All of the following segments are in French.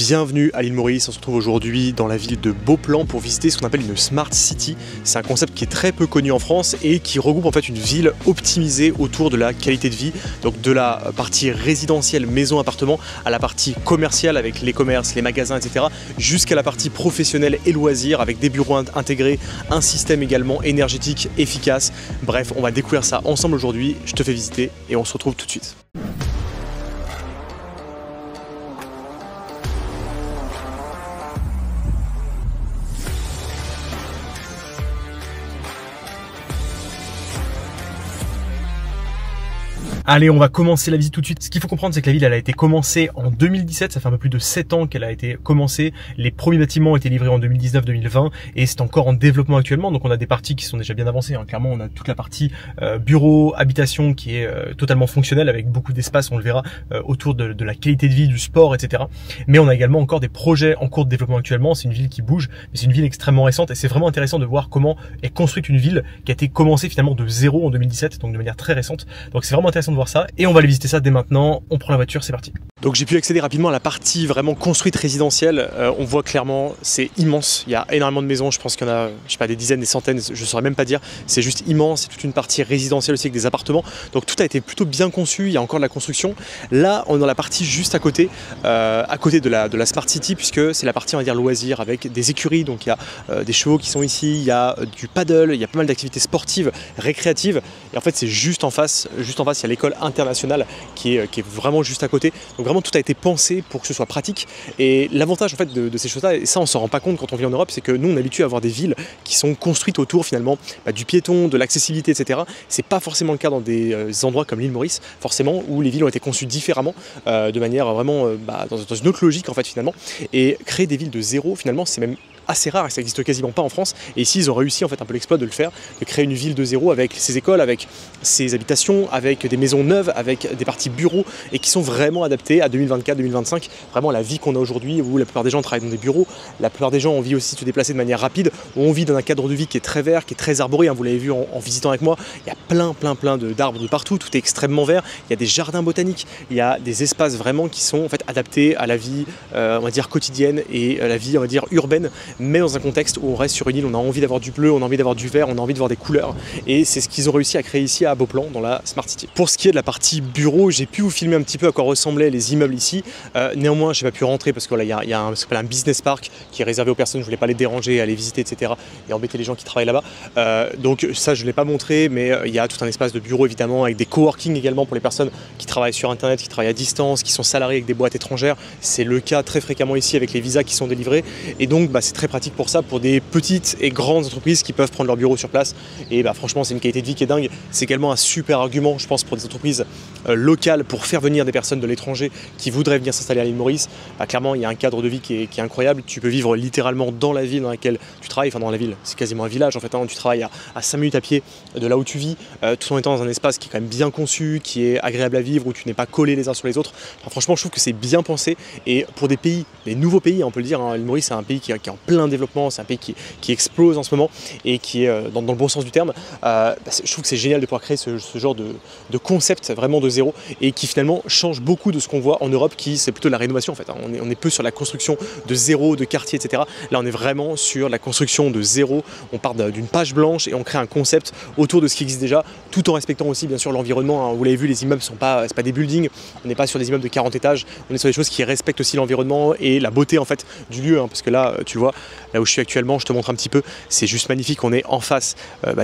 Bienvenue à l'île Maurice, on se retrouve aujourd'hui dans la ville de Beauplan pour visiter ce qu'on appelle une Smart City. C'est un concept qui est très peu connu en France et qui regroupe en fait une ville optimisée autour de la qualité de vie, donc de la partie résidentielle, maison, appartement, à la partie commerciale avec les commerces, les magasins, etc. jusqu'à la partie professionnelle et loisirs avec des bureaux intégrés, un système également énergétique efficace. Bref, on va découvrir ça ensemble aujourd'hui, je te fais visiter et on se retrouve tout de suite. Allez, on va commencer la visite tout de suite. Ce qu'il faut comprendre, c'est que la ville, elle a été commencée en 2017. Ça fait un peu plus de 7 ans qu'elle a été commencée. Les premiers bâtiments ont été livrés en 2019-2020 et c'est encore en développement actuellement. Donc, on a des parties qui sont déjà bien avancées. Clairement, on a toute la partie bureau, habitation qui est totalement fonctionnelle avec beaucoup d'espace, on le verra, autour de la qualité de vie, du sport, etc. Mais on a également encore des projets en cours de développement actuellement. C'est une ville qui bouge, mais c'est une ville extrêmement récente et c'est vraiment intéressant de voir comment est construite une ville qui a été commencée finalement de zéro en 2017, donc de manière très récente. Donc, c'est vraiment intéressant de voir ça et on va aller visiter ça dès maintenant. On prend la voiture, c'est parti. Donc j'ai pu accéder rapidement à la partie vraiment construite résidentielle. On voit clairement, c'est immense. Il y a énormément de maisons. Je pense qu'il y en a, je sais pas, des dizaines, des centaines. Je ne saurais même pas dire. C'est juste immense. C'est toute une partie résidentielle aussi avec des appartements. Donc tout a été plutôt bien conçu. Il y a encore de la construction. Là, on est dans la partie juste à côté de la Smart City, puisque c'est la partie, on va dire, loisirs avec des écuries. Donc il y a des chevaux qui sont ici. Il y a du paddle. Il y a pas mal d'activités sportives, récréatives. Et en fait, c'est juste en face. Juste en face, il y a l'école internationale qui est vraiment juste à côté. Donc vraiment tout a été pensé pour que ce soit pratique. Et l'avantage en fait de ces choses-là, et ça on s'en rend pas compte quand on vit en Europe, c'est que nous on est habitué à avoir des villes qui sont construites autour finalement du piéton, de l'accessibilité, etc. C'est pas forcément le cas dans des endroits comme l'île Maurice, forcément, où les villes ont été conçues différemment, de manière vraiment dans une autre logique en fait finalement. Et créer des villes de zéro finalement, c'est même assez rare et ça n'existe quasiment pas en France. Et ici ils ont réussi en fait un peu l'exploit de le faire, de créer une ville de zéro avec ses écoles, avec ses habitations, avec des maisons neuves, avec des parties bureaux et qui sont vraiment adaptées à 2024-2025, vraiment la vie qu'on a aujourd'hui où la plupart des gens travaillent dans des bureaux, la plupart des gens ont envie aussi de se déplacer de manière rapide, où on vit dans un cadre de vie qui est très vert, qui est très arboré, vous l'avez vu en visitant avec moi, il y a plein d'arbres de partout, tout est extrêmement vert, il y a des jardins botaniques, il y a des espaces vraiment qui sont en fait adaptés à la vie on va dire quotidienne et à la vie on va dire urbaine, mais dans un contexte où on reste sur une île, on a envie d'avoir du bleu, on a envie d'avoir du vert, on a envie de voir des couleurs. Et c'est ce qu'ils ont réussi à créer ici à Beauplan, dans la Smart City. Pour ce qui est de la partie bureau, j'ai pu vous filmer un petit peu à quoi ressemblaient les immeubles ici. Néanmoins, je n'ai pas pu rentrer parce que là, il y a ce qu'on appelle un business park qui est réservé aux personnes, je ne voulais pas les déranger, aller visiter, etc. et embêter les gens qui travaillent là-bas. Donc ça, je ne l'ai pas montré, mais il y a tout un espace de bureau, évidemment, avec des coworking également pour les personnes qui travaillent sur Internet, qui travaillent à distance, qui sont salariés avec des boîtes étrangères. C'est le cas très fréquemment ici avec les visas qui sont délivrés. Et donc, c'est très pratique pour ça, pour des petites et grandes entreprises qui peuvent prendre leur bureau sur place. Et franchement, c'est une qualité de vie qui est dingue. C'est également un super argument, je pense, pour des entreprises locales pour faire venir des personnes de l'étranger qui voudraient venir s'installer à l'île Maurice. Clairement, il y a un cadre de vie qui est incroyable. Tu peux vivre littéralement dans la ville dans laquelle tu travailles. Enfin, dans la ville, c'est quasiment un village en fait. Tu travailles à 5 minutes à pied de là où tu vis, tout en étant dans un espace qui est quand même bien conçu, qui est agréable à vivre, où tu n'es pas collé les uns sur les autres. Franchement, je trouve que c'est bien pensé. Et pour des pays, des nouveaux pays, on peut le dire, l'île Maurice, c'est un pays qui est en plein développement, c'est un pays qui explose en ce moment et qui est dans le bon sens du terme. Je trouve que c'est génial de pouvoir créer ce genre de concept vraiment de zéro et qui finalement change beaucoup de ce qu'on voit en Europe, qui c'est plutôt de la rénovation en fait. On est peu sur la construction de zéro, de quartier, etc. Là on est vraiment sur la construction de zéro. On part d'une page blanche et on crée un concept autour de ce qui existe déjà, tout en respectant aussi bien sûr l'environnement. Vous l'avez vu, les immeubles c'est pas des buildings, on n'est pas sur des immeubles de 40 étages, on est sur des choses qui respectent aussi l'environnement et la beauté en fait du lieu, parce que là tu vois, là où je suis actuellement, je te montre un petit peu, c'est juste magnifique. On est en face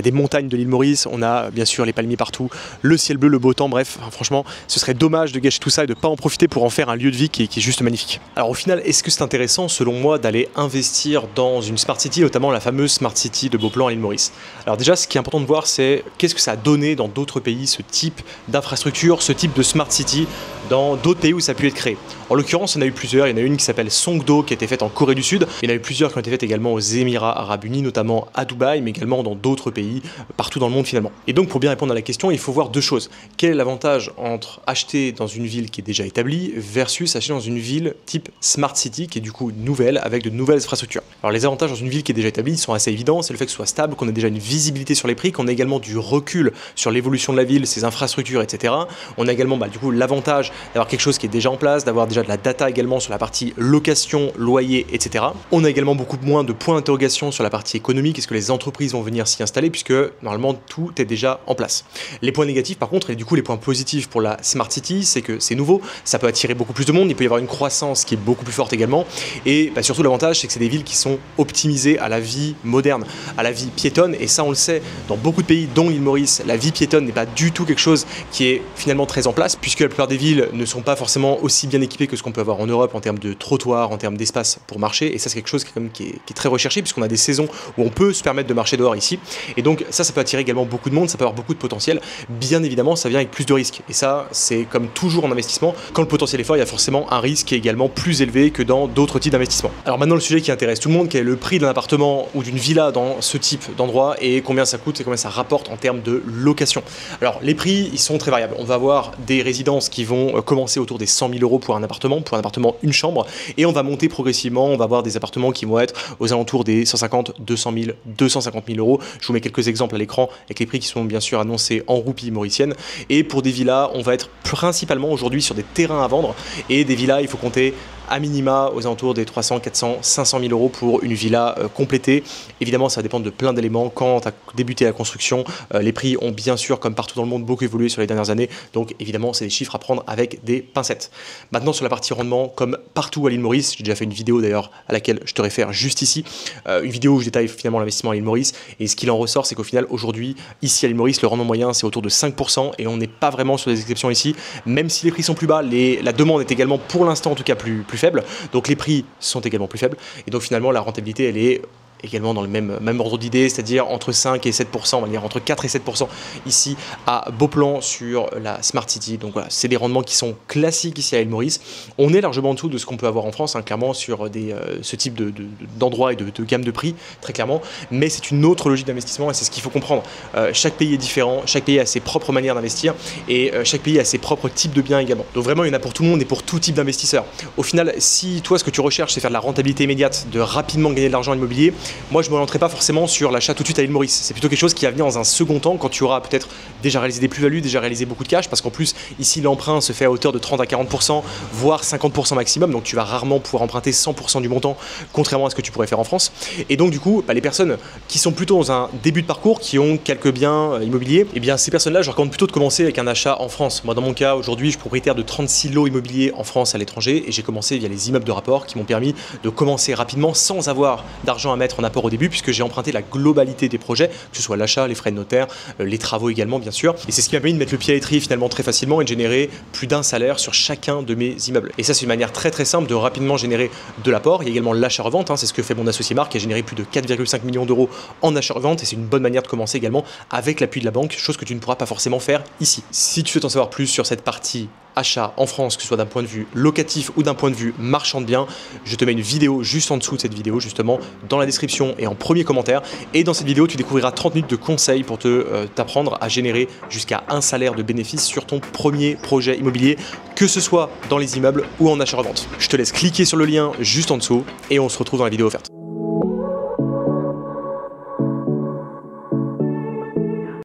des montagnes de l'île Maurice, on a bien sûr les palmiers partout, le ciel bleu, le beau temps, bref, franchement, ce serait dommage de gâcher tout ça et de ne pas en profiter pour en faire un lieu de vie qui est juste magnifique. Alors au final, est-ce que c'est intéressant selon moi d'aller investir dans une Smart City, notamment la fameuse Smart City de Beauplan à l'île Maurice? Alors déjà, ce qui est important de voir, c'est qu'est-ce que ça a donné dans d'autres pays, ce type d'infrastructure, ce type de Smart City, dans d'autres pays où ça a pu être créé. En l'occurrence, il y en a eu plusieurs. Il y en a une qui s'appelle Songdo, qui a été faite en Corée du Sud. Il y en a eu plusieurs qui ont été faites également aux Émirats Arabes Unis, notamment à Dubaï, mais également dans d'autres pays, partout dans le monde finalement. Et donc, pour bien répondre à la question, il faut voir deux choses. Quel est l'avantage entre acheter dans une ville qui est déjà établie versus acheter dans une ville type Smart City, qui est du coup nouvelle, avec de nouvelles infrastructures? Alors, les avantages dans une ville qui est déjà établie sont assez évidents. C'est le fait que ce soit stable, qu'on ait déjà une visibilité sur les prix, qu'on ait également du recul sur l'évolution de la ville, ses infrastructures, etc. On a également du coup l'avantage d'avoir quelque chose qui est déjà en place, d'avoir déjà de la data également sur la partie location, loyer, etc. On a également beaucoup moins de points d'interrogation sur la partie économique, est-ce que les entreprises vont venir s'y installer, puisque normalement tout est déjà en place. Les points négatifs par contre, et du coup les points positifs pour la Smart City, c'est que c'est nouveau, ça peut attirer beaucoup plus de monde, il peut y avoir une croissance qui est beaucoup plus forte également, et surtout l'avantage c'est que c'est des villes qui sont optimisées à la vie moderne, à la vie piétonne, et ça on le sait, dans beaucoup de pays dont l'île Maurice, la vie piétonne n'est pas du tout quelque chose qui est finalement très en place, puisque la plupart des villes ne sont pas forcément aussi bien équipées que ce qu'on peut avoir en Europe en termes de trottoirs, en termes d'espace pour marcher, et ça c'est quelque chose qui est très recherché, puisqu'on a des saisons où on peut se permettre de marcher dehors ici, et donc ça peut attirer également beaucoup de monde, ça peut avoir beaucoup de potentiel. Bien évidemment ça vient avec plus de risques, et ça c'est comme toujours en investissement, quand le potentiel est fort il y a forcément un risque qui est également plus élevé que dans d'autres types d'investissements. Alors maintenant le sujet qui intéresse tout le monde, quel est le prix d'un appartement ou d'une villa dans ce type d'endroit, et combien ça coûte et combien ça rapporte en termes de location. Alors les prix ils sont très variables, on va avoir des résidences qui vont commencer autour des 100 000 € pour un appartement une chambre, et on va monter progressivement, on va avoir des appartements qui vont être aux alentours des 150, 200 000, 250 000 €. Je vous mets quelques exemples à l'écran avec les prix qui sont bien sûr annoncés en roupies mauriciennes. Et pour des villas, on va être principalement aujourd'hui sur des terrains à vendre, et des villas, il faut compter à minima aux alentours des 300, 400, 500 000 € pour une villa complétée. Évidemment, ça va dépendre de plein d'éléments. Quand tu as débuté la construction, les prix ont bien sûr, comme partout dans le monde, beaucoup évolué sur les dernières années. Donc évidemment, c'est des chiffres à prendre avec des pincettes. Maintenant, sur la partie rendement, comme partout à l'île Maurice, j'ai déjà fait une vidéo d'ailleurs à laquelle je te réfère juste ici, une vidéo où je détaille finalement l'investissement à l'île Maurice. Et ce qu'il en ressort, c'est qu'au final, aujourd'hui, ici à l'île Maurice, le rendement moyen, c'est autour de 5%, et on n'est pas vraiment sur des exceptions ici. Même si les prix sont plus bas, la demande est également pour l'instant en tout cas plus faible. Donc les prix sont également plus faibles, et donc finalement la rentabilité elle est également dans le même ordre d'idée, c'est-à-dire entre 5 et 7%, on va dire entre 4 et 7% ici à Beauplan sur la Smart City. Donc voilà, c'est des rendements qui sont classiques ici à l'île Maurice. On est largement en dessous de ce qu'on peut avoir en France, clairement sur ce type d'endroits et de gamme de prix, très clairement, mais c'est une autre logique d'investissement, et c'est ce qu'il faut comprendre. Chaque pays est différent, chaque pays a ses propres manières d'investir, et chaque pays a ses propres types de biens également. Donc vraiment, il y en a pour tout le monde et pour tout type d'investisseur. Au final, si toi, ce que tu recherches, c'est faire de la rentabilité immédiate, de rapidement gagner de l'argent immobilier, moi je ne m'orienterai pas forcément sur l'achat tout de suite à l'île Maurice. C'est plutôt quelque chose qui va venir dans un second temps, quand tu auras peut-être déjà réalisé des plus-values, déjà réalisé beaucoup de cash, parce qu'en plus ici l'emprunt se fait à hauteur de 30 à 40%, voire 50% maximum, donc tu vas rarement pouvoir emprunter 100% du montant, contrairement à ce que tu pourrais faire en France. Et donc du coup, les personnes qui sont plutôt dans un début de parcours, qui ont quelques biens immobiliers, et bien ces personnes-là, je leur recommande plutôt de commencer avec un achat en France. Moi dans mon cas, aujourd'hui, je suis propriétaire de 36 lots immobiliers en France, à l'étranger, et j'ai commencé via les immeubles de rapport qui m'ont permis de commencer rapidement sans avoir d'argent à mettre en apport au début, puisque j'ai emprunté la globalité des projets, que ce soit l'achat, les frais de notaire, les travaux également bien sûr, et c'est ce qui m'a permis de mettre le pied à l'étrier finalement très facilement et de générer plus d'un salaire sur chacun de mes immeubles. Et ça c'est une manière très simple de rapidement générer de l'apport. Il y a également l'achat-revente, c'est ce que fait mon associé Marc, qui a généré plus de 4,5 millions € en achat-revente, et c'est une bonne manière de commencer également avec l'appui de la banque, chose que tu ne pourras pas forcément faire ici. Si tu souhaites en savoir plus sur cette partie achat en France, que ce soit d'un point de vue locatif ou d'un point de vue marchand de biens, je te mets une vidéo juste en dessous de cette vidéo, justement dans la description et en premier commentaire, et dans cette vidéo tu découvriras 30 minutes de conseils pour t'apprendre à générer jusqu'à un salaire de bénéfice sur ton premier projet immobilier, que ce soit dans les immeubles ou en achat-revente. Je te laisse cliquer sur le lien juste en dessous et on se retrouve dans la vidéo offerte.